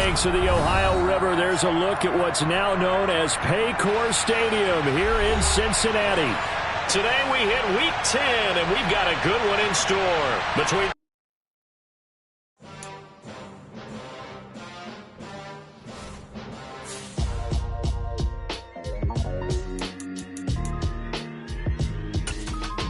banks of the Ohio River, there's a look at what's now known as Paycor Stadium here in Cincinnati. Today we hit Week 10, and we've got a good one in store between...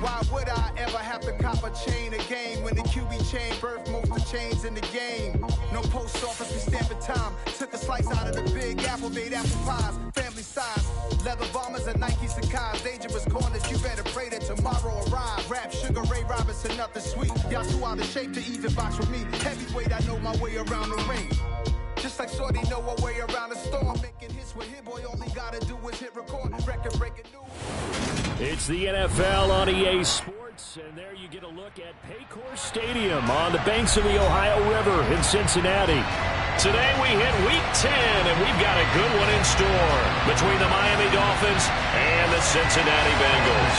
Why would I ever have to cop a chain again when the QB chain birthed most of the chains in the game? No post office, we stamping time. Took a slice out of the big apple, made apple pies, family size. Leather bombers and Nike Sacai's, dangerous corners, you better pray that tomorrow arrive. Rap, Sugar Ray Robinson, nothing sweet. Y'all too out of shape to even box with me. Heavyweight, I know my way around the ring. Just like Shorty know her way around the storm. Making hits with Hit Boy, all he gotta do is hit record. Record breaking news. It's the NFL on EA Sports, and there you get a look at Paycor Stadium on the banks of the Ohio River in Cincinnati. Today we hit Week 10, and we've got a good one in store between the Miami Dolphins and the Cincinnati Bengals.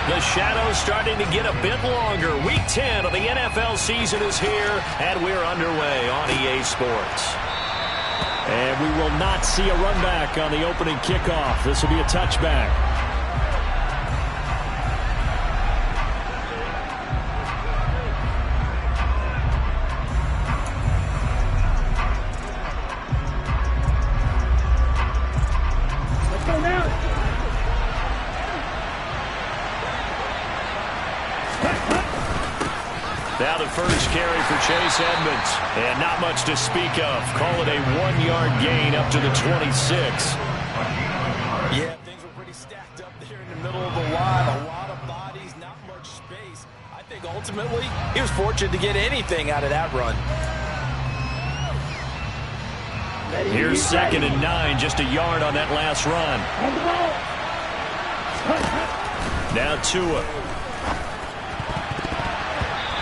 The shadow's starting to get a bit longer. Week 10 of the NFL season is here, and we're underway on EA Sports. And we will not see a run back on the opening kickoff. This will be a touchback. Let's go now. Now the first carry for Chase Edmonds. And not much to speak of. Call it a 1-yard gain up to the 26. Yeah, things were pretty stacked up there in the middle of the line. A lot of bodies, not much space. I think ultimately he was fortunate to get anything out of that run. Here's 2nd and 9, just a yard on that last run. Now Tua.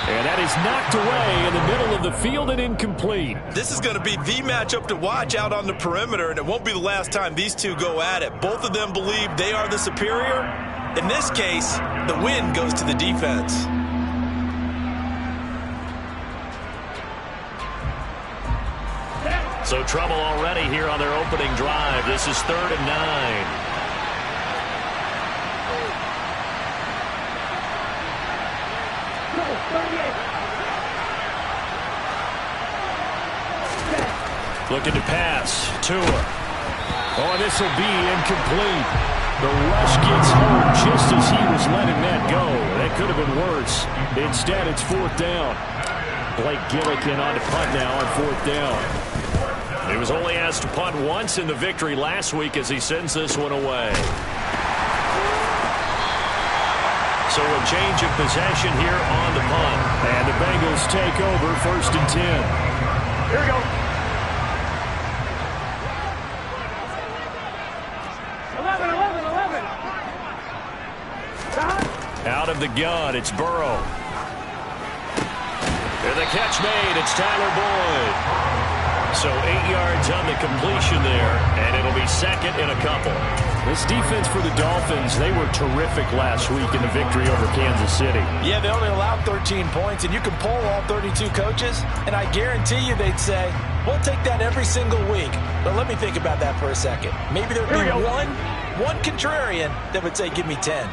And that is knocked away in the middle of the field and incomplete. This is going to be the matchup to watch out on the perimeter, and it won't be the last time these two go at it. Both of them believe they are the superior. In this case, the win goes to the defense. So trouble already here on their opening drive. This is 3rd and 9. Looking to pass. Tua. Oh, this will be incomplete. The rush gets home just as he was letting that go. That could have been worse. Instead, it's 4th down. Blake Gillikin on to punt now on 4th down. He was only asked to punt once in the victory last week as he sends this one away. So a change of possession here on the punt. And the Bengals take over 1st and 10. Here we go. 11. Out of the gun, it's Burrow. And the catch made, it's Tyler Boyd. So 8 yards on the completion there, and it'll be 2nd and a couple. This defense for the Dolphins, they were terrific last week in the victory over Kansas City. Yeah, they only allowed 13 points, and you can poll all 32 coaches, and I guarantee you they'd say, we'll take that every single week. But let me think about that for a second. Maybe there'd be one contrarian that would say, give me 10.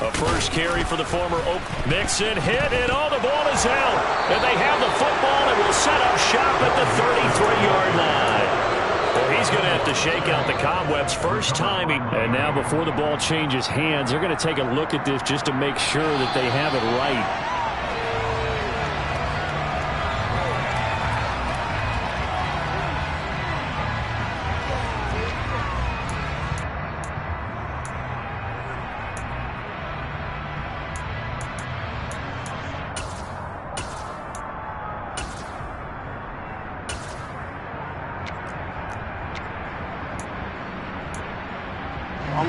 A first carry for the former Oak. Mixon hit, and all the ball is out. And they have the football and will set up shop at the 33-yard line. Well, he's going to have to shake out the cobwebs first time. And now before the ball changes hands, they're going to take a look at this just to make sure that they have it right.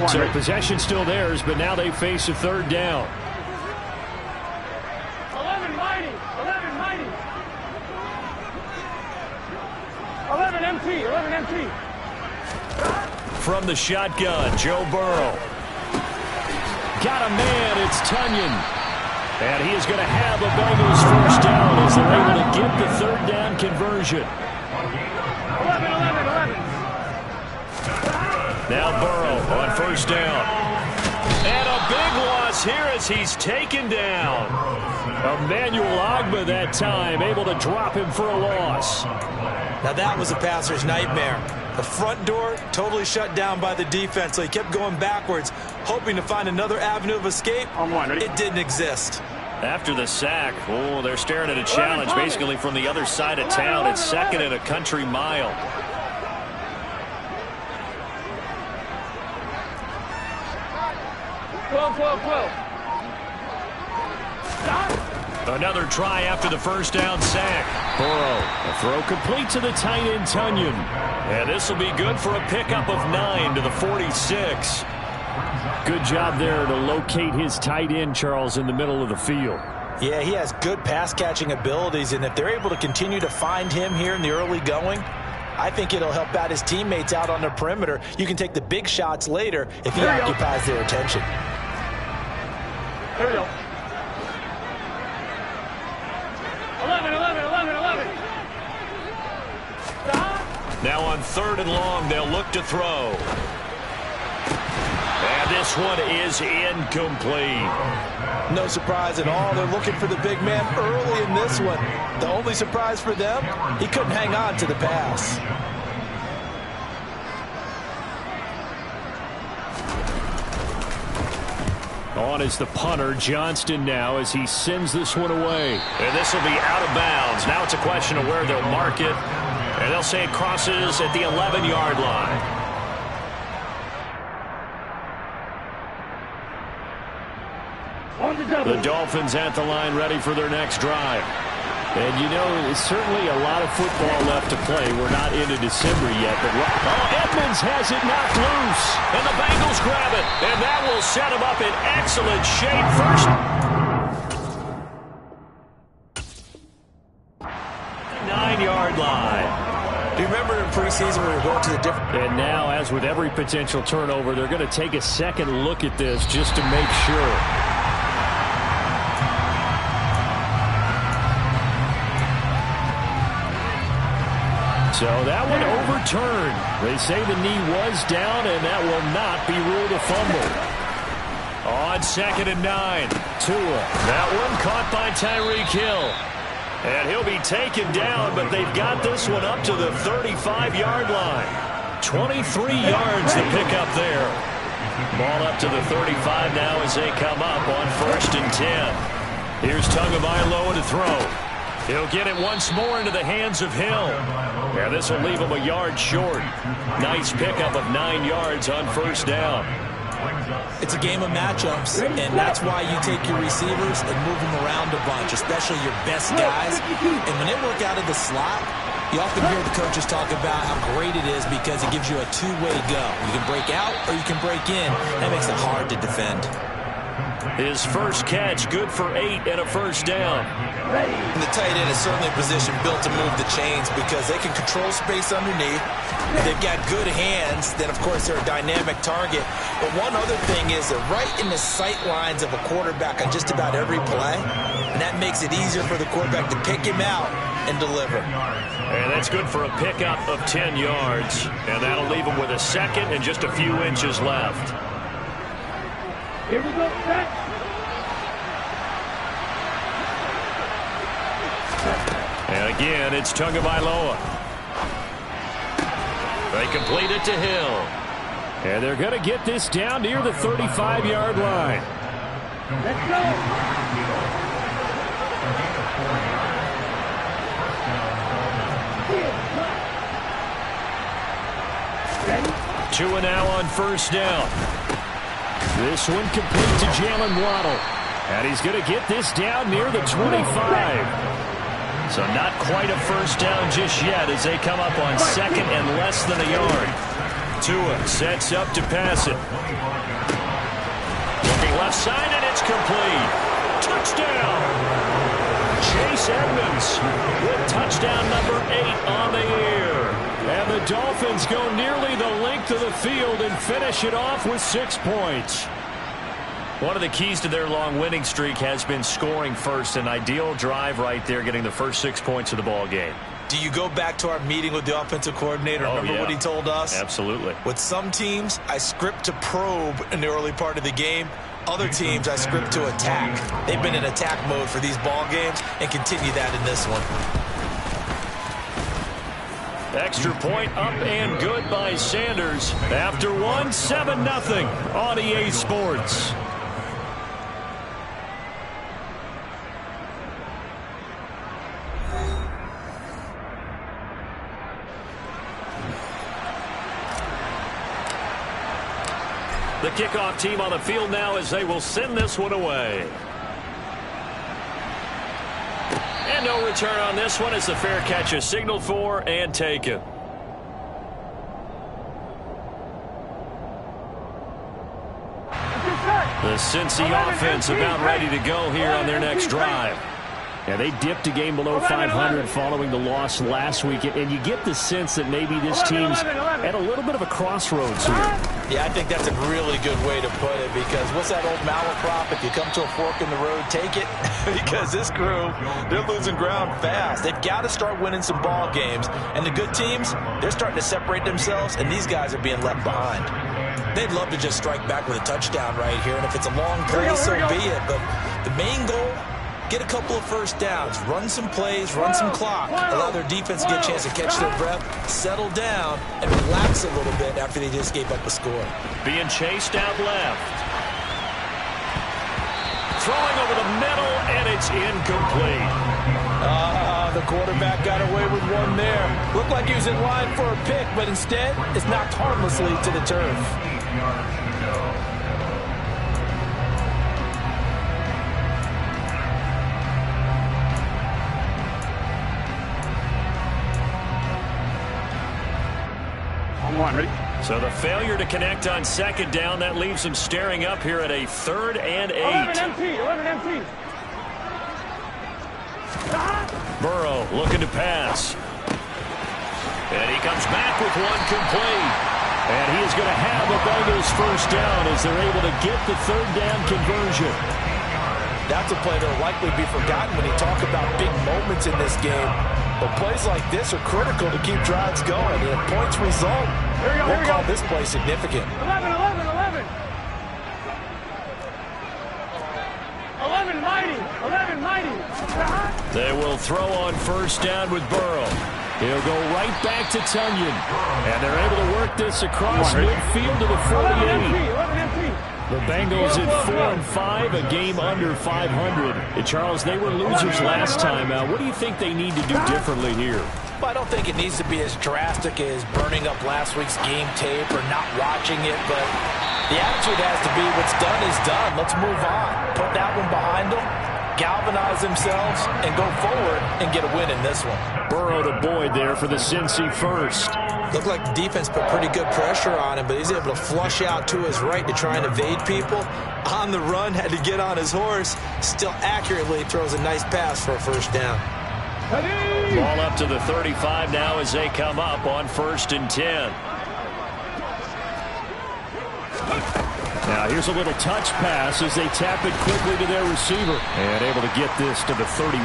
So possession still theirs, but now they face a 3rd down. 11 mighty. 11 empty. From the shotgun, Joe Burrow. got a man. It's Tunyon. And he is going to have a Bengals first down as they're able to get the third down conversion. 11. Now Burrow on first down. And a big loss here as he's taken down. Emmanuel Ogbah that time, able to drop him for a loss. Now that was a passer's nightmare. The front door totally shut down by the defense, so he kept going backwards, hoping to find another avenue of escape. It didn't exist. After the sack, they're staring at a challenge basically from the other side of town. It's second and a country mile. 12. Another try after the first down sack. Burrow, a throw complete to the tight end Tunyon. And this will be good for a pickup of 9 to the 46. Good job there to locate his tight end, Charles, in the middle of the field. Yeah, he has good pass-catching abilities, and if they're able to continue to find him here in the early going, I think it'll help out his teammates out on the perimeter. You can take the big shots later if he occupies their attention. Here we go. 11. Now on third and long, they'll look to throw. And this one is incomplete. No surprise at all. They're looking for the big man early in this one. The only surprise for them, he couldn't hang on to the pass. On is the punter, Johnston now, as he sends this one away. And this will be out of bounds. Now it's a question of where they'll mark it. And they'll say it crosses at the 11-yard line. The Dolphins at the line ready for their next drive. And you know, it's certainly a lot of football left to play. We're not into December yet, but Edmonds has it knocked loose. And the Bengals grab it. And that will set them up in excellent shape. First 9-yard line. Do you remember in preseason when we were going to the different... And now, as with every potential turnover, they're going to take a second look at this just to make sure. So that one overturned. They say the knee was down, and that will not be ruled a fumble. On 2nd and 9, Tua. That one caught by Tyreek Hill. And he'll be taken down, but they've got this one up to the 35-yard line. 23 yards to pick up there. Ball up to the 35 now as they come up on 1st and 10. Here's Tagovailoa to throw. He'll get it once more into the hands of Hill. And this will leave him a yard short. Nice pickup of 9 yards on 1st down. It's a game of matchups, and that's why you take your receivers and move them around a bunch, especially your best guys. And when they work out of the slot, you often hear the coaches talk about how great it is because it gives you a two-way go. You can break out or you can break in. That makes it hard to defend. His first catch, good for 8 and a 1st down. And the tight end is certainly a position built to move the chains because they can control space underneath. They've got good hands. Then, of course, they're a dynamic target. But one other thing is they're right in the sight lines of a quarterback on just about every play. And that makes it easier for the quarterback to pick him out and deliver. And that's good for a pickup of 10 yards. And that'll leave him with a second and just a few inches left. Here we go, set. And again, it's Tagovailoa. They complete it to Hill. And they're going to get this down near the 35-yard line. Let's go. Tua now on 1st down. This one complete to Jalen Waddle. And he's going to get this down near the 25. So not quite a 1st down just yet as they come up on 2nd and less than a yard. Tua sets up to pass it. Looking left side, and it's complete. Touchdown! Chase Edmonds with touchdown number 8 on the year. And the Dolphins go nearly the length of the field and finish it off with 6 points. One of the keys to their long winning streak has been scoring first. An ideal drive right there, getting the first 6 points of the ball game. Do you go back to our meeting with the offensive coordinator? Remember what he told us? Absolutely. With some teams, I script to probe in the early part of the game. Other teams, I script to attack. They've been in attack mode for these ball games and continue that in this one. Extra point up and good by Sanders. After one, 7-0 on EA Sports. The kickoff team on the field now as they will send this one away. And no return on this one as the fair catch is signaled for and taken. The Cincy offense about ready to go here on their next drive. Yeah, they dipped a game below 500 following the loss last week, and you get the sense that maybe this team's at a little bit of a crossroads here. Yeah, I think that's a really good way to put it, because what's that old malaprop? If you come to a fork in the road, take it. Because this crew, they're losing ground fast. They've got to start winning some ball games. And the good teams, they're starting to separate themselves, and these guys are being left behind. They'd love to just strike back with a touchdown right here, and if it's a long play, so be it. But the main goal, get a couple of first downs, run some plays, run some clock, allow their defense to get a chance to catch their breath, settle down, and relax a little bit after they just gave up a score. Being chased out left. Throwing over the middle, and it's incomplete. The quarterback got away with one there. Looked like he was in line for a pick, but instead, it's knocked harmlessly to the turf. So the failure to connect on second down, that leaves them staring up here at a 3rd and 8. 11 empty. Burrow looking to pass. And he comes back with one complete. And he is going to have the Bengals first down as they're able to get the 3rd down conversion. That's a play that will likely be forgotten when you talk about big moments in this game. But plays like this are critical to keep drives going. And if points result, we'll call this play significant. 11 mighty. They will throw on first down with Burrow. He'll go right back to Tunyon. And they're able to work this across midfield to the 48. The Bengals at 4-5, a game under 500. And Charles, they were losers last time. What do you think they need to do differently here? Well, I don't think it needs to be as drastic as burning up last week's game tape or not watching it, but the attitude has to be what's done is done. Let's move on. Put that one behind them, galvanize themselves, and go forward and get a win in this one. Burrow to Boyd there for the Cincy first. Looked like the defense put pretty good pressure on him, but he's able to flush out to his right to try and evade people. On the run, had to get on his horse. Still accurately throws a nice pass for a first down. Ball up to the 35 now as they come up on 1st and 10. Now here's a little touch pass as they tap it quickly to their receiver. And able to get this to the 31.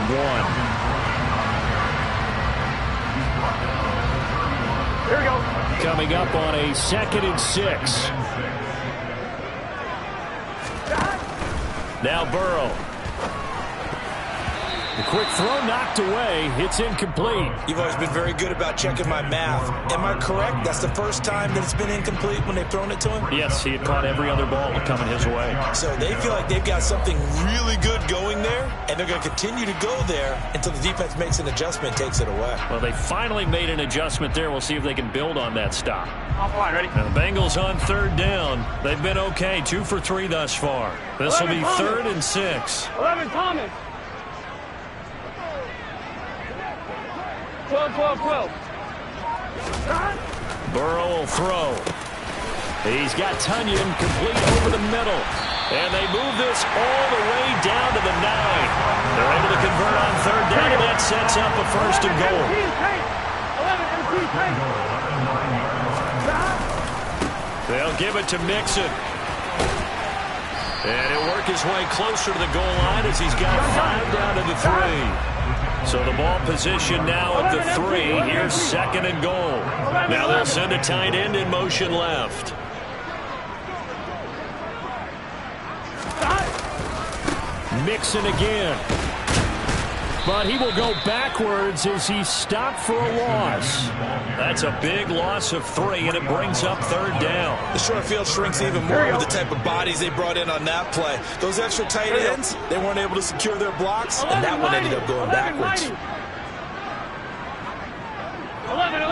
Here we go. Coming up on a 2nd and 6. Now Burrow. The quick throw knocked away. It's incomplete. You've always been very good about checking my math. Am I correct? That's the first time that it's been incomplete when they've thrown it to him? Yes, he had caught every other ball coming his way. So they feel like they've got something really good going there, and they're going to continue to go there until the defense makes an adjustment and takes it away. Well, they finally made an adjustment there. We'll see if they can build on that stop. Offline, ready? Now the Bengals on 3rd down. They've been okay, 2 for 3 thus far. This will be 3rd and 6. 11 Thomas. 12. Burrow will throw. He's got Tunyon complete over the middle. And they move this all the way down to the 9. They're able to convert on 3rd down, and that sets up a 1st and goal. 11 They'll give it to Mixon. And he'll work his way closer to the goal line as he's got 5 down to the 3. So the ball position now at the 3. Here's 2nd and goal. Now they'll send a tight end in motion left. Mixon again. But he will go backwards as he's stopped for a loss. That's a big loss of 3, and it brings up 3rd down. The short field shrinks even more with the type of bodies they brought in on that play. Those extra tight ends, they weren't able to secure their blocks, and that one ended up going backwards. 11.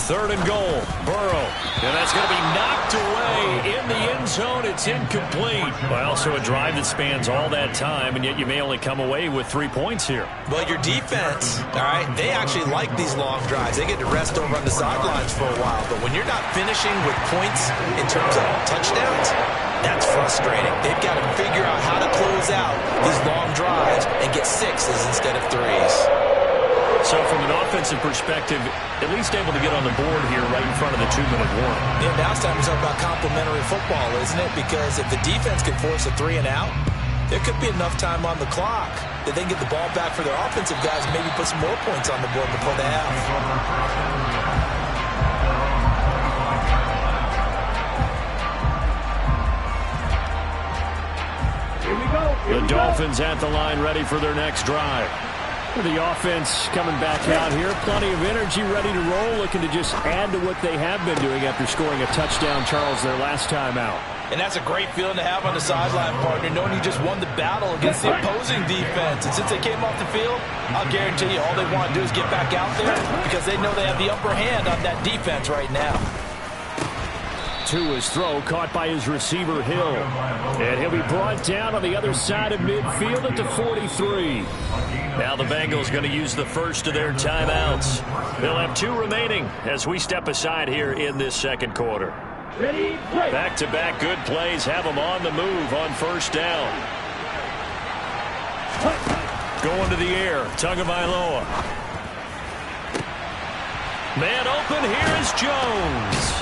3rd and goal. Burrow. And that's going to be knocked away in the end zone. It's incomplete. Well, also a drive that spans all that time, and yet you may only come away with 3 points here. Well, your defense, all right, they actually like these long drives. They get to rest over on the sidelines for a while. But when you're not finishing with points in terms of touchdowns, that's frustrating. They've got to figure out how to close out these long drives and get 6s instead of 3s. So from an offensive perspective, at least able to get on the board here right in front of the 2-minute warning. Yeah, now it's time to talk about complementary football, isn't it? Because if the defense can force a 3 and out, there could be enough time on the clock that they can get the ball back for their offensive guys and maybe put some more points on the board before the half. The Dolphins at the line ready for their next drive. The offense coming back out here. Plenty of energy, ready to roll, looking to just add to what they have been doing after scoring a touchdown, Charles, their last time out. And that's a great feeling to have on the sideline, partner, knowing you just won the battle against the opposing defense. And since they came off the field, I'll guarantee you all they want to do is get back out there because they know they have the upper hand on that defense right now. To his throw, caught by his receiver, Hill. And he'll be brought down on the other side of midfield at the 43. Now the Bengals going to use the first of their timeouts. They'll have 2 remaining as we step aside here in this second quarter. Back-to-back good plays have them on the move on first down. Going to the air, Tagovailoa. Man open, here is Jones.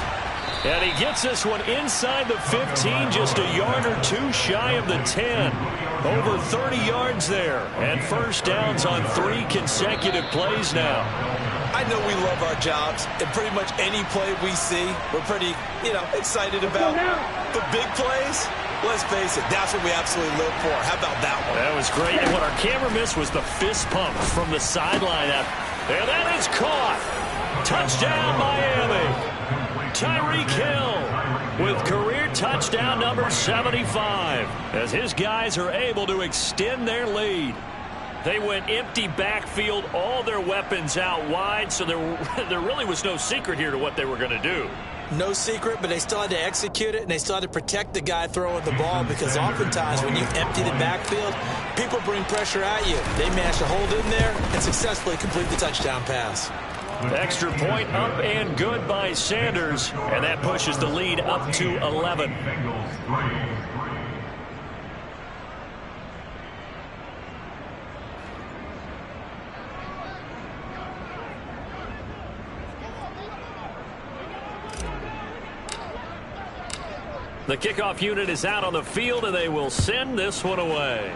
And he gets this one inside the 15, just a yard or 2 shy of the 10. Over 30 yards there. And first downs on 3 consecutive plays now. I know we love our jobs, and pretty much any play we see, we're pretty, excited about. The big plays, let's face it, that's what we absolutely live for. How about that one? That was great. And what our camera missed was the fist pump from the sideline. And that is caught. Touchdown, Miami. Tyreek Hill with career touchdown number 75 as his guys are able to extend their lead. They went empty backfield, all their weapons out wide, so there really was no secret here to what they were going to do. No secret, but they still had to execute it, and they still had to protect the guy throwing the ball because oftentimes when you empty the backfield, people bring pressure at you. They managed to hold in there and successfully complete the touchdown pass. Extra point up and good by Sanders, and that pushes the lead up to 11. The kickoff unit is out on the field, and they will send this one away.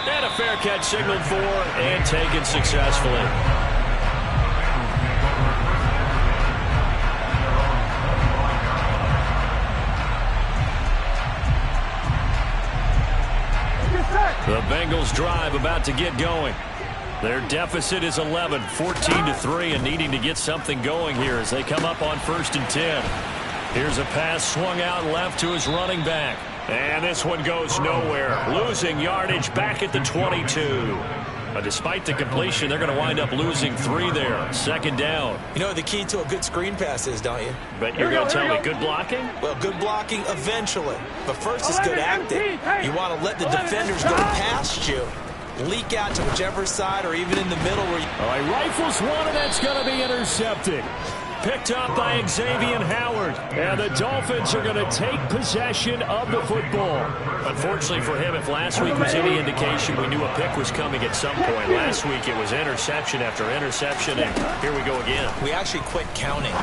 And a fair catch signaled for and taken successfully. The Bengals drive about to get going. Their deficit is 11, 14-3, and needing to get something going here as they come up on 1st and 10. Here's a pass swung out left to his running back. And this one goes nowhere. Losing yardage back at the 22. But despite the completion, they're going to wind up losing 3 there. 2nd down. You know what the key to a good screen pass is, don't you? But you're going to tell me good blocking? Well, good blocking eventually. But first is good acting. You want to let the defenders go past you, leak out to whichever side or even in the middle where you... All right, rifles one, and that's going to be intercepted. picked up by Xavier Howard. And the Dolphins are going to take possession of the football. Unfortunately for him, if last week was any indication, we knew a pick was coming at some point. Last week it was interception after interception, and here we go again. We actually quit counting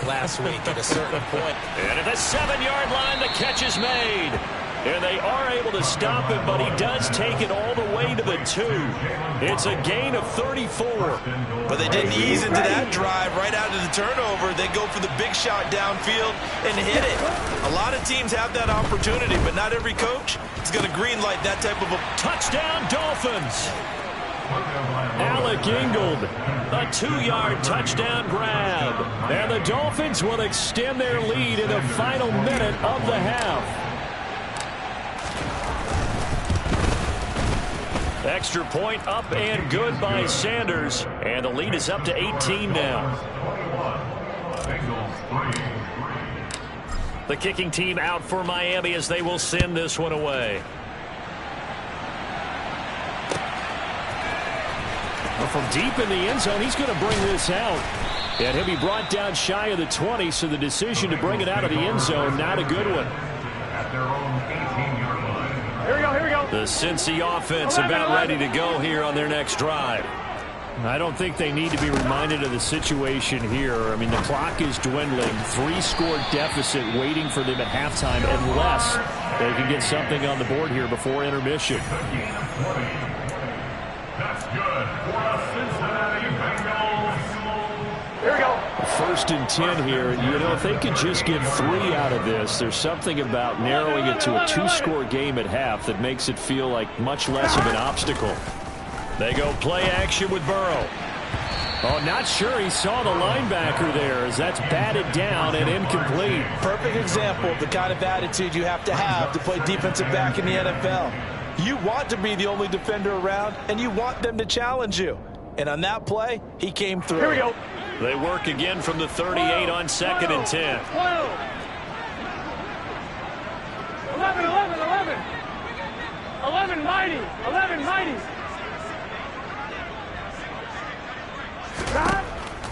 last week at a certain point. And at the 7-yard line, the catch is made. And they are able to stop him, but he does take it all the way to the 2. It's a gain of 34. But they didn't ease into that drive right out of the turnover. They go for the big shot downfield and hit it. A lot of teams have that opportunity, but not every coach is going to green light that type of a touchdown Dolphins. Alec Ingold, a 2-yard touchdown grab. And the Dolphins will extend their lead in the final minute of the half. Extra point up and good by Sanders. And the lead is up to 18 now. The kicking team out for Miami as they will send this one away. Well, from deep in the end zone, he's going to bring this out. And he'll be brought down shy of the 20, so the decision to bring it out of the end zone, not a good one. Here we go, here we go. The Cincy offense about ready to go here on their next drive. I don't think they need to be reminded of the situation here. I mean, the clock is dwindling. 3-score deficit waiting for them at halftime unless they can get something on the board here before intermission. That's good for the Cincinnati Bengals. Here we go. 1st and 10 here, and you know, if they could just get 3 out of this, there's something about narrowing it to a 2-score game at half that makes it feel like much less of an obstacle. They go play action with Burrow. Oh, not sure he saw the linebacker there as that's batted down and incomplete. perfect example of the kind of attitude you have to play defensive back in the NFL. You want to be the only defender around, and you want them to challenge you. And on that play, he came through. Here we go. They work again from the 38 on 2nd and 10. 11, 11, 11. 11, mighty. 11, mighty.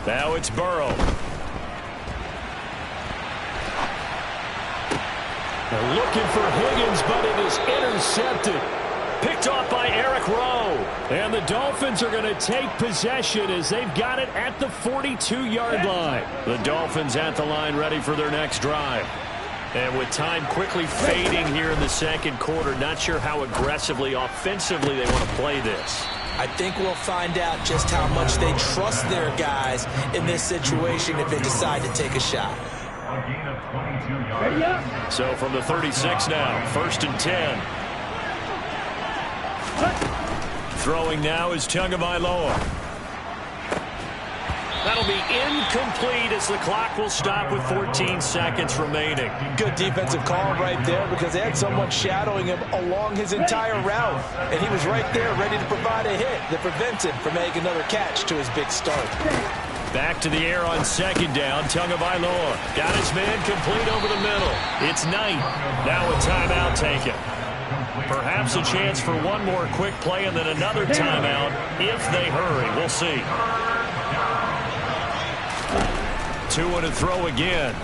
Now it's Burrow. They're looking for Higgins, but it is intercepted. Picked off by Eric Rowe. And the Dolphins are going to take possession as they've got it at the 42-yard line. The Dolphins at the line ready for their next drive. And with time quickly fading here in the second quarter, not sure how aggressively, offensively they want to play this. I think we'll find out just how much they trust their guys in this situation if they decide to take a shot. A gain of 22 yards. So from the 36 now, 1st and 10. Throwing now is Tagovailoa. That'll be incomplete as the clock will stop with 14 seconds remaining. Good defensive call right there because they had someone shadowing him along his entire route. And he was right there ready to provide a hit that prevents him from making another catch to his big start. Back to the air on 2nd down. Tagovailoa got his man complete over the middle. It's Knight. Now a timeout taken. Perhaps a chance for one more quick play and then another timeout if they hurry. We'll see. 2 to throw again.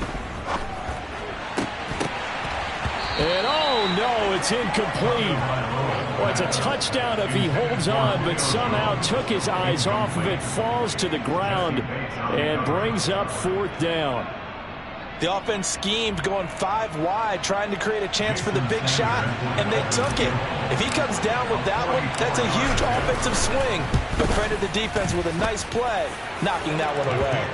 And oh no, it's incomplete. Well, it's a touchdown if he holds on, but somehow took his eyes off of it, falls to the ground, and brings up 4th down. The offense schemed going 5 wide, trying to create a chance for the big shot, and they took it. If he comes down with that one, that's a huge offensive swing. But credit the defense with a nice play, knocking that one away.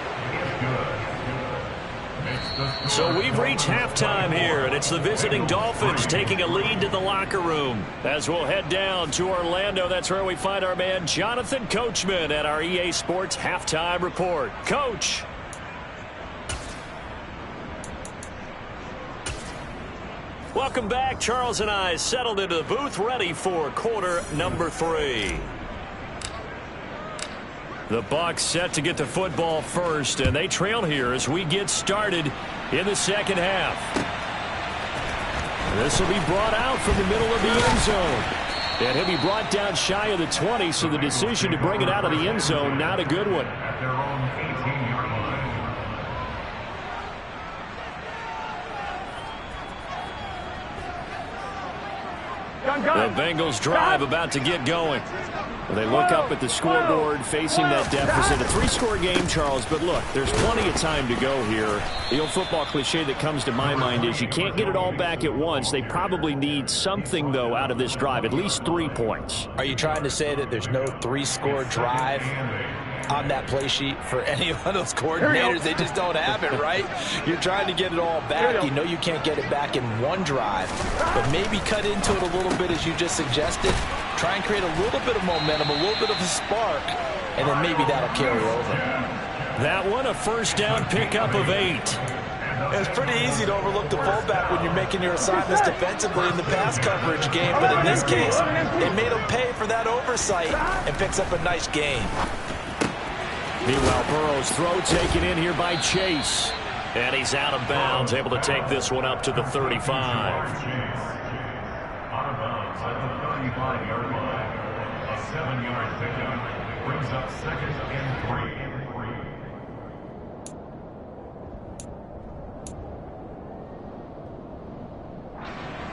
So we've reached halftime here, and it's the visiting Dolphins taking a lead to the locker room. As we'll head down to Orlando, that's where we find our man Jonathan Coachman at our EA Sports Halftime Report. Coach. Welcome back. Charles and I settled into the booth, ready for quarter number 3. The Bucs set to get the football first, and they trail here as we get started in the second half. This will be brought out from the middle of the end zone. And he'll be brought down shy of the 20, so the decision to bring it out of the end zone, not a good one. At their own 18-yard line. The Bengals drive about to get going. They look up at the scoreboard facing that deficit. A 3-score game, Charles, but look, there's plenty of time to go here. The old football cliche that comes to my mind is you can't get it all back at once. They probably need something, though, out of this drive, at least 3 points. Are you trying to say that there's no 3-score drive on that play sheet for any of those coordinators? They just don't have it, right? You're trying to get it all back. You know you can't get it back in one drive, but maybe cut into it a little bit as you just suggested. Try and create a little bit of momentum, a little bit of a spark, and then maybe that'll carry over. That one, a first down pickup of 8. It's pretty easy to overlook the fullback when you're making your assignments defensively in the pass coverage game, but in this case, they made him pay for that oversight and picks up a nice gain. Meanwhile, Burrow's throw taken in here by Chase. And he's out of bounds, able to take this one up to the 35. Out of bounds at the 35-yard line. A 7-yard pickup brings up second and 3.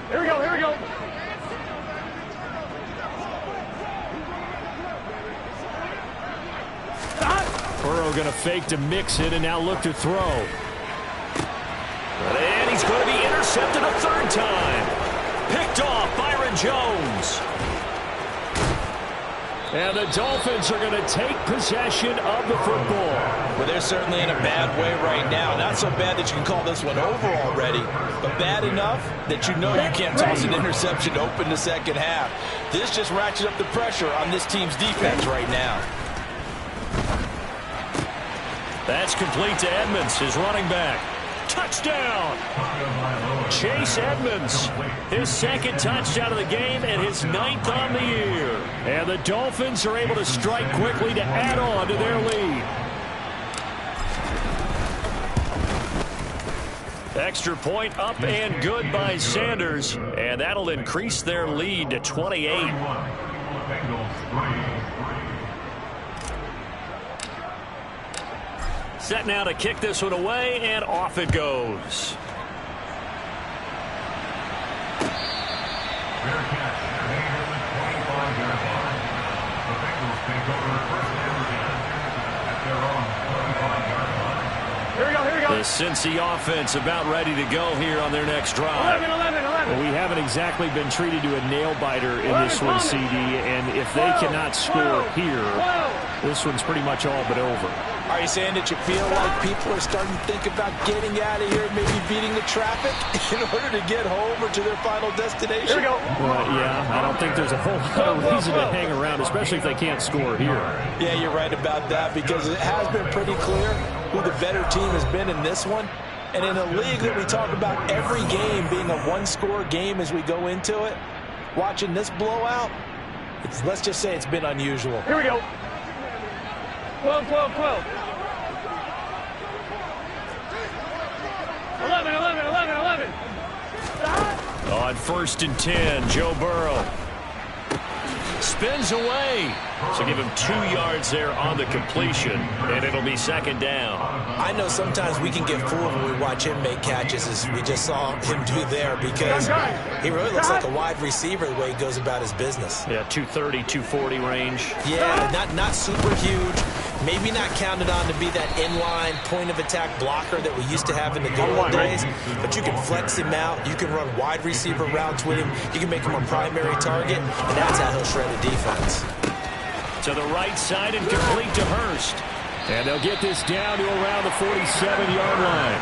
Here we go, here we go. Burrow going to fake to mix it and now look to throw. And he's going to be intercepted a 3rd time. Picked off Byron Jones. And the Dolphins are going to take possession of the football. Well, they're certainly in a bad way right now. Not so bad that you can call this one over already, but bad enough that you know you can't toss an interception to open the second half. This just ratchets up the pressure on this team's defense right now. That's complete to Edmonds, his running back. Touchdown! Chase Edmonds, his 2nd touchdown of the game and his 9th on the year. And the Dolphins are able to strike quickly to add on to their lead. Extra point up and good by Sanders, and that'll increase their lead to 28. Set now to kick this one away, and off it goes. Fair catch. Made at the 25-yard line. The Bengals take over first and 10 at their own 25-yard line. Here we go, here we go. The Cincy offense about ready to go here on their next drive. 11. Well, we haven't exactly been treated to a nail-biter in this one, CD, and if they cannot score here, this one's pretty much all but over. Are you saying that you feel like people are starting to think about getting out of here, maybe beating the traffic in order to get home or to their final destination? Here we go. Well, yeah, I don't think there's a whole lot of reason to hang around, especially if they can't score here. Yeah, you're right about that, because it has been pretty clear who the better team has been in this one. And in a league that we talk about every game being a 1-score game as we go into it, watching this blowout, let's just say it's been unusual. Here we go. 12. 11. On 1st and 10, Joe Burrow spins away. So give him 2 yards there on the completion, and it'll be 2nd down. I know sometimes we can get fooled when we watch him make catches, as we just saw him do there, because he really looks like a wide receiver the way he goes about his business. Yeah, 230, 240 range. Yeah, not super huge. Maybe not counted on to be that inline point-of-attack blocker that we used to have in the good old days, but you can flex him out. You can run wide receiver routes with him. You can make him a primary target, and that's how he'll shred the defense. To the right side and complete to Hurst. And they'll get this down to around the 47-yard line.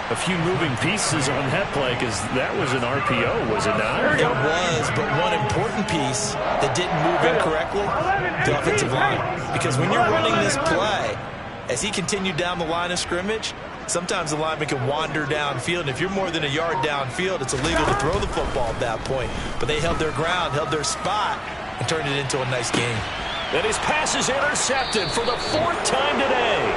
A few moving pieces on that play, because that was an RPO, was it not? It was, but one important piece that didn't move incorrectly, the offensive line. Because when you're running this play, as he continued down the line of scrimmage, sometimes the lineman can wander downfield, and if you're more than a yard downfield, it's illegal to throw the football at that point. But they held their ground, held their spot, and turned it into a nice game. And his pass is intercepted for the 4th time today.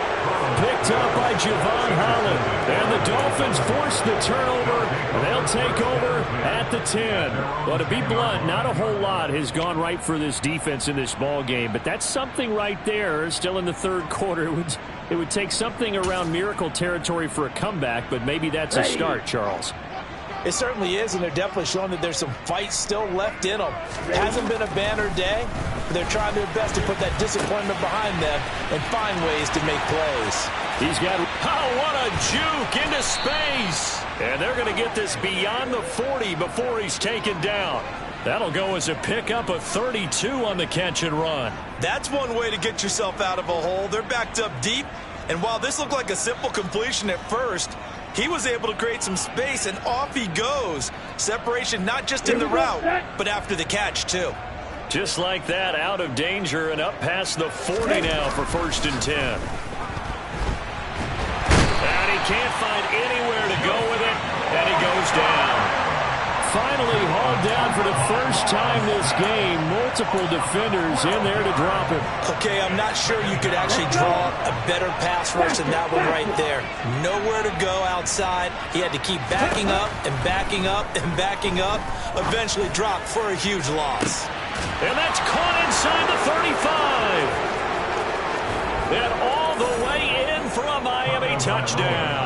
Picked up by Javon Holland. And the Dolphins force the turnover. They'll take over at the 10. Well, to be blunt, not a whole lot has gone right for this defense in this ball game. But that's something right there. Still in the 3rd quarter. It would take something around miracle territory for a comeback, but maybe that's a start, Charles. It certainly is, and they're definitely showing that there's some fight still left in them. It hasn't been a banner day, but they're trying their best to put that disappointment behind them and find ways to make plays. He's got, oh, what a juke into space. And they're going to get this beyond the 40 before he's taken down. That'll go as a pickup of 32 on the catch and run. That's one way to get yourself out of a hole. They're backed up deep, and while this looked like a simple completion at first, he was able to create some space, and off he goes. Separation not just in the route, but after the catch, too. Just like that, out of danger and up past the 40 now for 1st and 10. And he can't find anywhere to go with it, and he goes down. Finally hauled down for the first time this game. Multiple defenders in there to drop him. Okay, I'm not sure you could actually draw a better pass rush than that one right there. Nowhere to go outside. He had to keep backing up and backing up and backing up. Eventually dropped for a huge loss. And that's caught inside the 35. And all the way in for a Miami touchdown.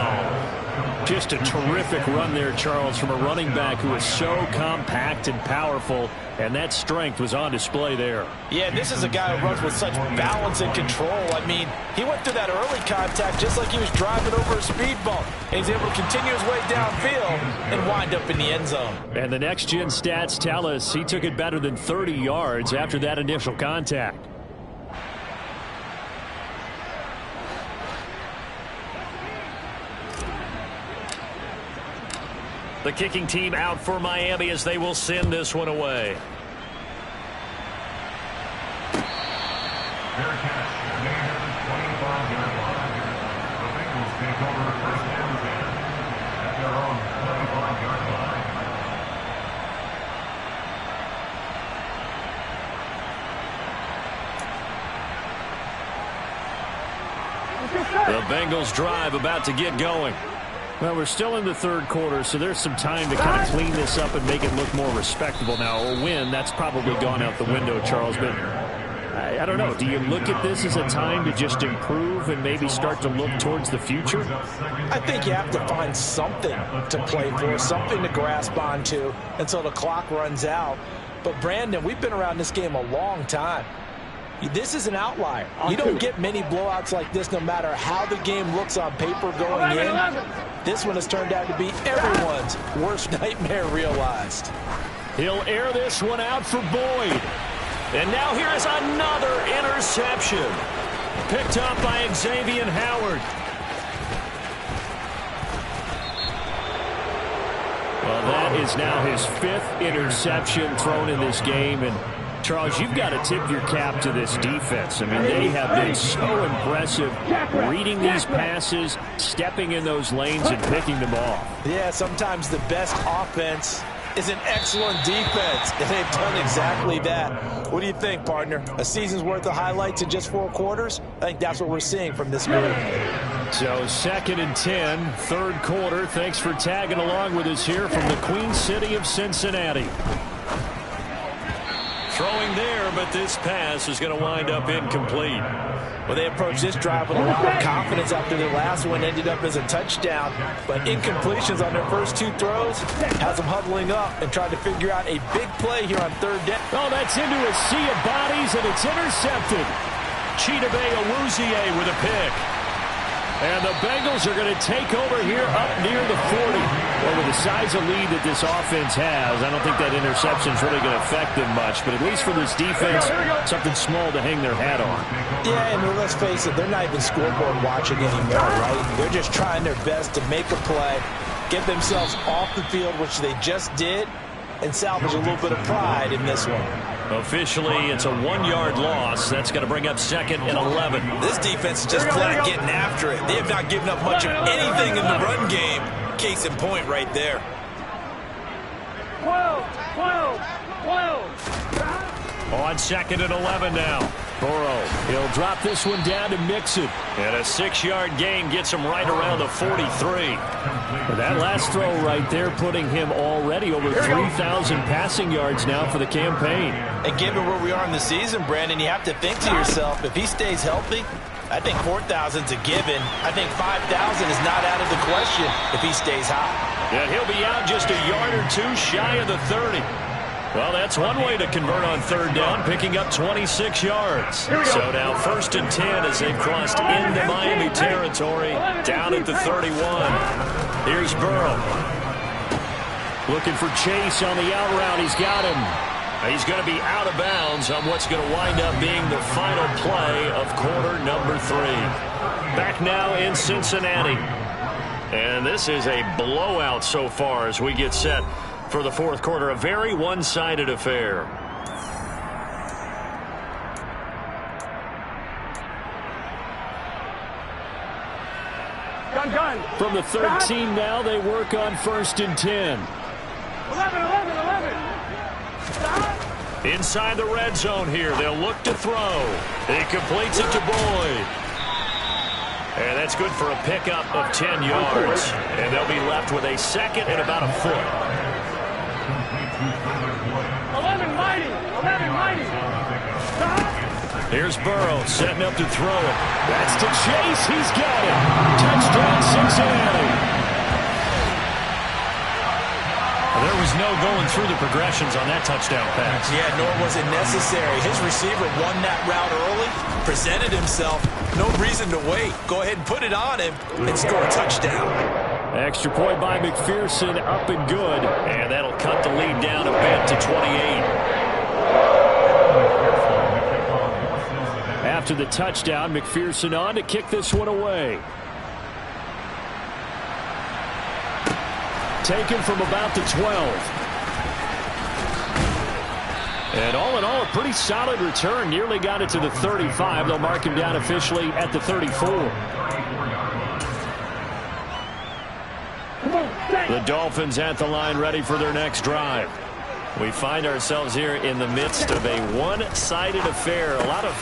Just a terrific run there, Charles, from a running back who is so compact and powerful, and that strength was on display there. Yeah, this is a guy who runs with such balance and control. I mean, he went through that early contact just like he was driving over a speed bump, and he's able to continue his way downfield and wind up in the end zone. And the next-gen stats tell us he took it better than 30 yards after that initial contact. The kicking team out for Miami as they will send this one away. Their catch, made at the 25-yard line. The Bengals take over 1st and 10 at their own 25-yard line. The Bengals drive about to get going. Well, we're still in the third quarter, so there's some time to kind of clean this up and make it look more respectable now. A win, that's probably gone out the window, Charles, but I don't know. Do you look at this as a time to just improve and maybe start to look towards the future? I think you have to find something to play for, something to grasp onto until the clock runs out. But, Brandon, we've been around this game a long time. This is an outlier. You don't get many blowouts like this no matter how the game looks on paper going in. This one has turned out to be everyone's worst nightmare realized. He'll air this one out for Boyd. And now here is another interception. Picked up by Xavier Howard. Well, that is now his 5th interception thrown in this game. And Charles, you've got to tip your cap to this defense. I mean, they have been so impressive reading these passes, stepping in those lanes, and picking them off. Yeah, sometimes the best offense is an excellent defense, and they've done exactly that. What do you think, partner? A season's worth of highlights in just 4 quarters? I think that's what we're seeing from this group. So 2nd and 10, third quarter. Thanks for tagging along with us here from the Queen City of Cincinnati. Throwing there, but this pass is going to wind up incomplete. Well, they approached this drive with a lot of confidence after their last one ended up as a touchdown. But incompletions on their first 2 throws has them huddling up and trying to figure out a big play here on 3rd down. Oh, that's into a sea of bodies, and it's intercepted. Chidobe Awuzie with a pick. And the Bengals are going to take over here up near the 40. Well, with the size of lead that this offense has, I don't think that interception is really going to affect them much. But at least for this defense, something small to hang their hat on. Yeah, and let's face it, they're not even scoreboard watching anymore, right? They're just trying their best to make a play, get themselves off the field, which they just did, and salvage a little bit of pride in this one. Officially, it's a 1-yard loss. That's going to bring up 2nd and 11. This defense is just flat getting after it. They have not given up much of anything in the run game. Case in point right there. 12. On 2nd and 11 now. Burrow, he'll drop this one down to Mixon. And a 6-yard gain gets him right around the 43. And that last throw right there putting him already over 3,000 passing yards now for the campaign. And given where we are in the season, Brandon, you have to think to yourself, if he stays healthy, I think 4,000's a given. I think 5,000 is not out of the question if he stays hot. Yeah, he'll be out just a yard or two shy of the 30. Well, that's one way to convert on third down, picking up 26 yards. So now 1st and 10 as they've crossed into Miami territory, down at the 31. Here's Burrow. Looking for Chase on the out route. He's got him. He's going to be out of bounds on what's going to wind up being the final play of quarter number 3. Back now in Cincinnati. And this is a blowout so far as we get set for the fourth quarter. A very one-sided affair. Gun. From the 13 now, they work on 1st and 10. 11. Inside the red zone here. They'll look to throw. He completes it to Boyd. And that's good for a pickup of 10 yards. And they'll be left with a second and about a foot. 11 mighty. Here's Burrow setting up to throw it. That's to Chase. He's got it. Touchdown, Cincinnati. There was no going through the progressions on that touchdown pass. Yeah, nor was it necessary. His receiver won that route early, presented himself. No reason to wait. Go ahead and put it on him and score a touchdown. Extra point by McPherson, up and good. And that'll cut the lead down a bit to 28. After the touchdown, McPherson on to kick this one away. Taken from about the 12. And all in all, a pretty solid return. Nearly got it to the 35. They'll mark him down officially at the 34. The Dolphins at the line, ready for their next drive. We find ourselves here in the midst of a one-sided affair. A lot of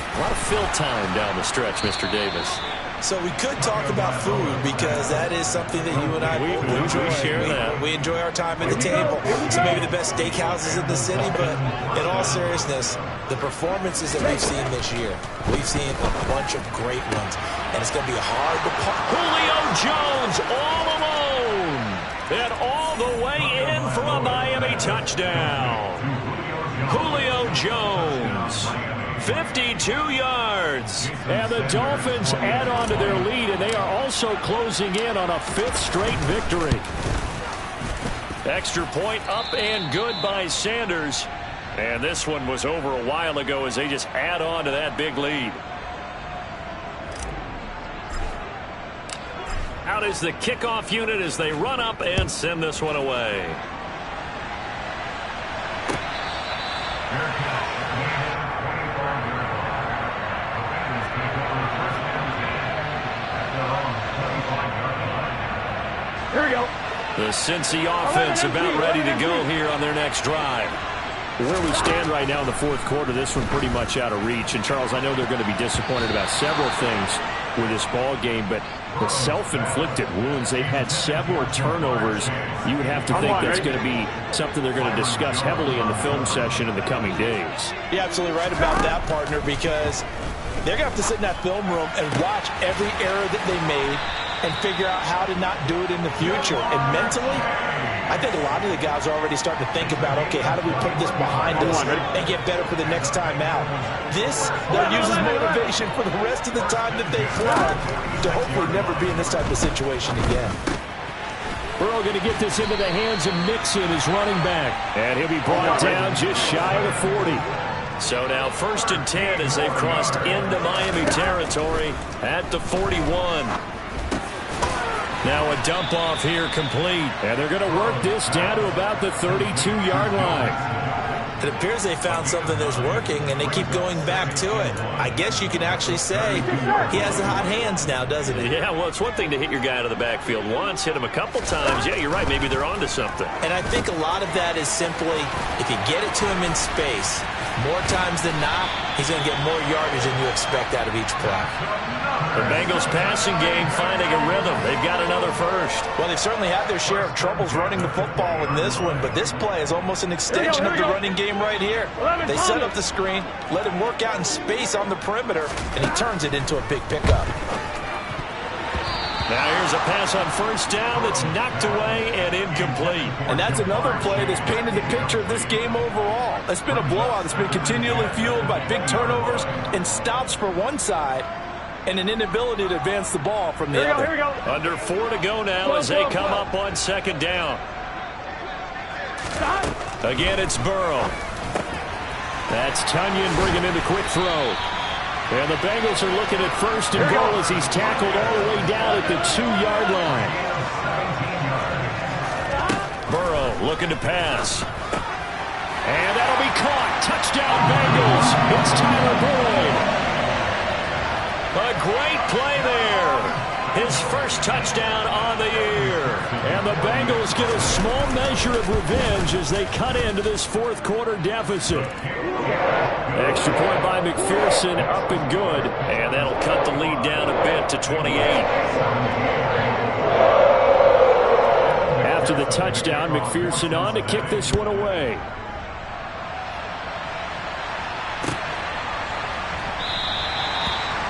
fill time down the stretch, Mr. Davis. So we could talk about food because that is something that you and I enjoy. We share that. We enjoy our time at the table. So maybe the best steakhouses in the city, but in all seriousness, the performances that we've seen this year, we've seen a bunch of great ones, and it's going to be hard to Julio Jones all alone, and all the way in for a Miami touchdown. Julio Jones. 52 yards. And the Dolphins add on to their lead, and they are also closing in on a 5th straight victory. Extra point up and good by Sanders. And this one was over a while ago as they just add on to that big lead. Out is the kickoff unit as they run up and send this one away. Here we go. The Cincy offense about ready to go here on their next drive. Where we stand right now in the fourth quarter, this one pretty much out of reach. And, Charles, I know they're going to be disappointed about several things with this ball game, but the self-inflicted wounds, they've had several turnovers. You would have to think that's going to be something they're going to discuss heavily in the film session in the coming days. You're absolutely right about that, partner, because they're going to have to sit in that film room and watch every error that they made and figure out how to not do it in the future. And mentally, I think a lot of the guys are already starting to think about, okay, how do we put this behind us and get better for the next time out? This, they'll use as motivation for the rest of the time that they play to hopefully never be in this type of situation again. Burrow going to get this into the hands of Mixon, his running back. And he'll be brought down just shy of the 40. So now 1st and 10 as they've crossed into Miami territory at the 41. Now a dump off here complete. And they're going to work this down to about the 32-yard line. It appears they found something that's working, and they keep going back to it. I guess you can actually say he has the hot hands now, doesn't he? Yeah, well, it's one thing to hit your guy out of the backfield once, hit him a couple times. Yeah, you're right. Maybe they're onto something. And I think a lot of that is simply if you get it to him in space, More times than not, he's going to get more yardage than you expect out of each play. The Bengals passing game finding a rhythm. They've got another first. Well, they've certainly had their share of troubles running the football in this one, but this play is almost an extension of the running game right here. They set up the screen, let him work out in space on the perimeter, and he turns it into a big pickup. Now here's a pass on first down that's knocked away and incomplete. And that's another play that's painted the picture of this game overall. It's been a blowout that's been continually fueled by big turnovers and stops for one side and an inability to advance the ball from the other. Here we go. Under 4 to go now as they come up on second down. Again, it's Burrow. That's Tunyon bringing in the quick throw. And the Bengals are looking at first and goal as he's tackled all the way down at the 2-yard line. Burrow looking to pass. And that'll be caught. Touchdown Bengals. It's Tyler Boyd. A great play there. His first touchdown on the year. And the Bengals get a small measure of revenge as they cut into this fourth quarter deficit. Extra point by McPherson, up and good. And that'll cut the lead down a bit to 28. After the touchdown, McPherson on to kick this one away.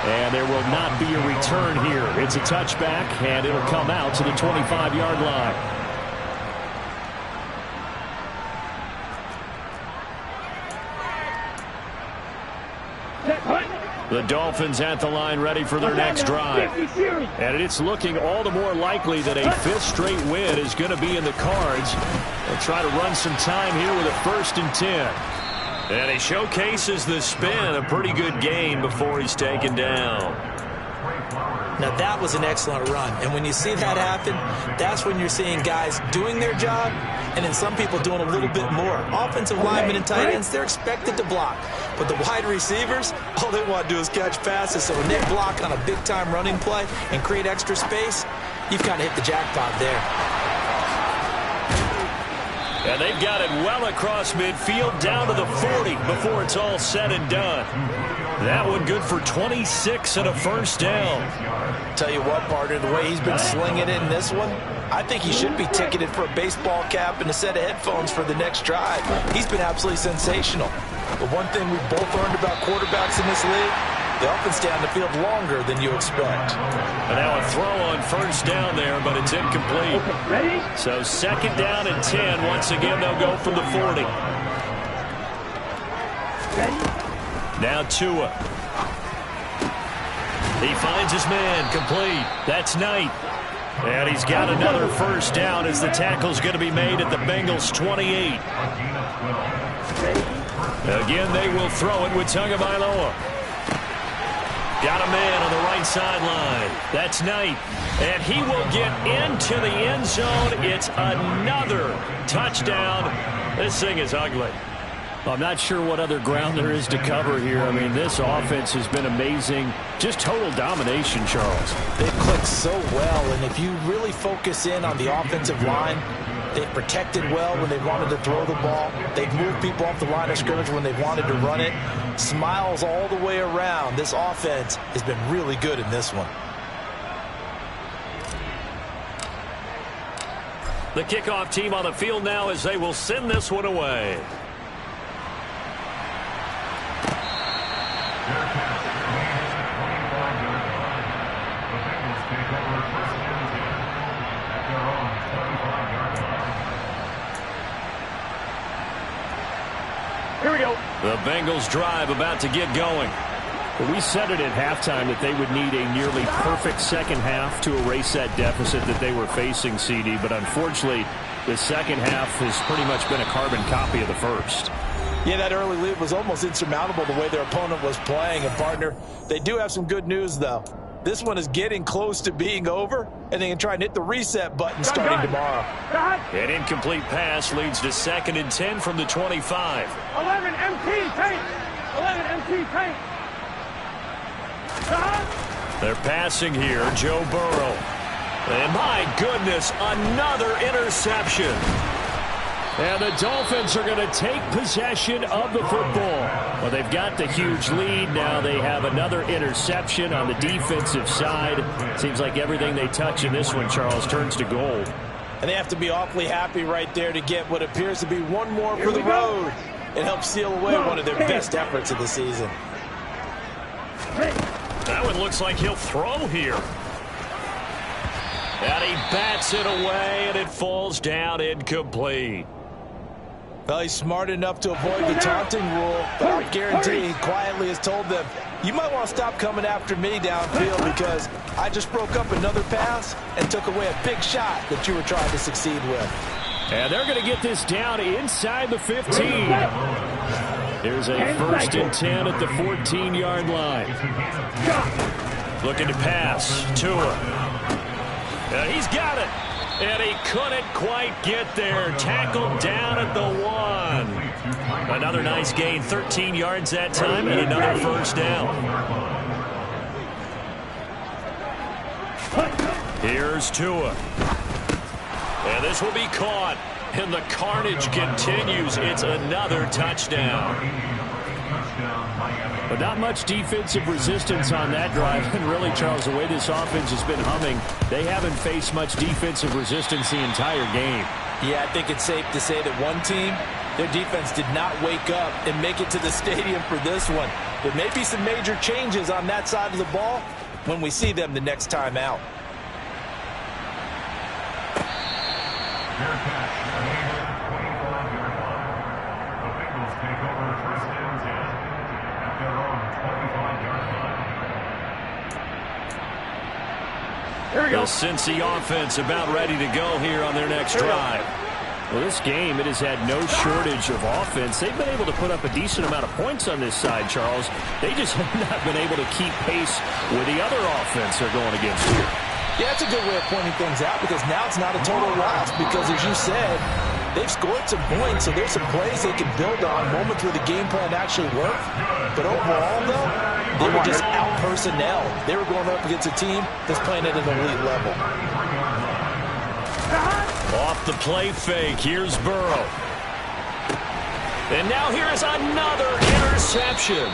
And there will not be a return here. It's a touchback, and it'll come out to the 25-yard line. The Dolphins at the line ready for their next drive. And it's looking all the more likely that a fifth straight win is going to be in the cards. They'll try to run some time here with a 1st and 10. And he showcases the spin, a pretty good gain before he's taken down. Now that was an excellent run, and when you see that happen, that's when you're seeing guys doing their job and then some people doing a little bit more. Offensive linemen and tight ends, they're expected to block, but the wide receivers, all they want to do is catch passes. So when they block on a big-time running play and create extra space, you've kind of hit the jackpot there. And they've got it well across midfield down to the 40 before it's all said and done. That one good for 26 and a first down. Tell you what, partner, the way he's been slinging it in this one, I think he should be ticketed for a baseball cap and a set of headphones for the next drive. He's been absolutely sensational. But one thing we've both learned about quarterbacks in this league, they often stay on the field longer than you expect. And now a throw on first down there, but it's incomplete. Ready? So second down and 10. Once again, they'll go from the 40. Ready? Now Tua. He finds his man, complete. That's Knight. And he's got another first down as the tackle's going to be made at the Bengals' 28. Again, they will throw it with Tagovailoa. Got a man on the right sideline. That's Knight. And he will get into the end zone. It's another touchdown. This thing is ugly. I'm not sure what other ground there is to cover here. I mean, this offense has been amazing. Just total domination, Charles. They've clicked so well, and if you really focus in on the offensive line, they've protected well when they wanted to throw the ball. They've moved people off the line of scrimmage when they wanted to run it. Smiles all the way around. This offense has been really good in this one. The kickoff team on the field now as they will send this one away. Here we go. The Bengals drive about to get going. Well, we said it at halftime that they would need a nearly perfect second half to erase that deficit that they were facing, CD. But unfortunately, the second half has pretty much been a carbon copy of the first. Yeah, that early lead was almost insurmountable the way their opponent was playing. And, partner, they do have some good news, though. This one is getting close to being over, and they can try and hit the reset button starting tomorrow. An incomplete pass leads to 2nd and 10 from the 25. 11 MT tank. 11 MT tank. They're passing here, Joe Burrow. And my goodness, another interception. And the Dolphins are going to take possession of the football. Well, they've got the huge lead. Now they have another interception on the defensive side. Seems like everything they touch in this one, Charles, turns to gold. And they have to be awfully happy right there to get what appears to be one more for the road. It helps seal away one of their best efforts of the season. That one looks like he'll throw here. And he bats it away, and it falls down incomplete. Well, he's smart enough to avoid the taunting rule, but I guarantee he quietly has told them, you might want to stop coming after me downfield because I just broke up another pass and took away a big shot that you were trying to succeed with. And they're going to get this down inside the 15. Here's a 1st and 10 at the 14-yard line. Looking to pass. Tua. And he's got it. And he couldn't quite get there. Tackled down at the 1. Another nice gain. 13 yards that time and another 1st down. Here's Tua. And this will be caught. And the carnage continues. It's another touchdown. But not much defensive resistance on that drive. And really, Charles, the way this offense has been humming, they haven't faced much defensive resistance the entire game. Yeah, I think it's safe to say that one team, their defense did not wake up and make it to the stadium for this one. There may be some major changes on that side of the ball when we see them the next time out. Fair catch. 25-yard line. The Bengals take over 1st and 10 at their own 25-yard line. The Cincy offense about ready to go here on their next drive. Well, this game, it has had no shortage of offense. They've been able to put up a decent amount of points on this side, Charles. They just have not been able to keep pace with the other offense they're going against here. Yeah, that's a good way of pointing things out because now it's not a total loss because, as you said, they've scored some points, so there's some plays they can build on, moments where the game plan actually worked. But overall, though, they were just out-personnel. They were going up against a team that's playing at an elite level. Off the play fake, here's Burrow. And now here is another interception.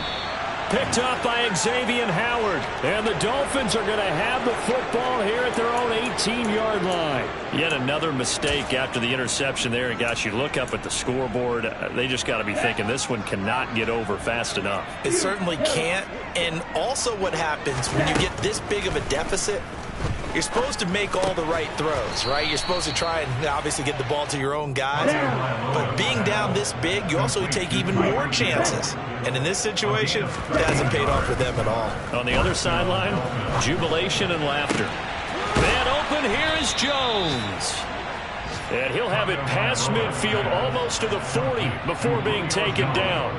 Picked up by Xavier Howard. And the Dolphins are going to have the football here at their own 18-yard line. Yet another mistake after the interception there. And gosh, you look up at the scoreboard, they just got to be thinking this one cannot get over fast enough. It certainly can't. And also what happens when you get this big of a deficit, you're supposed to make all the right throws, right? You're supposed to try and obviously get the ball to your own guys. But being down this big, you also take even more chances. And in this situation, it hasn't paid off for them at all. On the other sideline, jubilation and laughter. Man open, here is Jones. And he'll have it past midfield almost to the 40 before being taken down.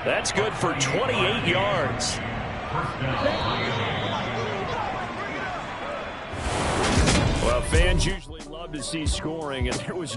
That's good for 28 yards. Well, fans usually love to see scoring, and there was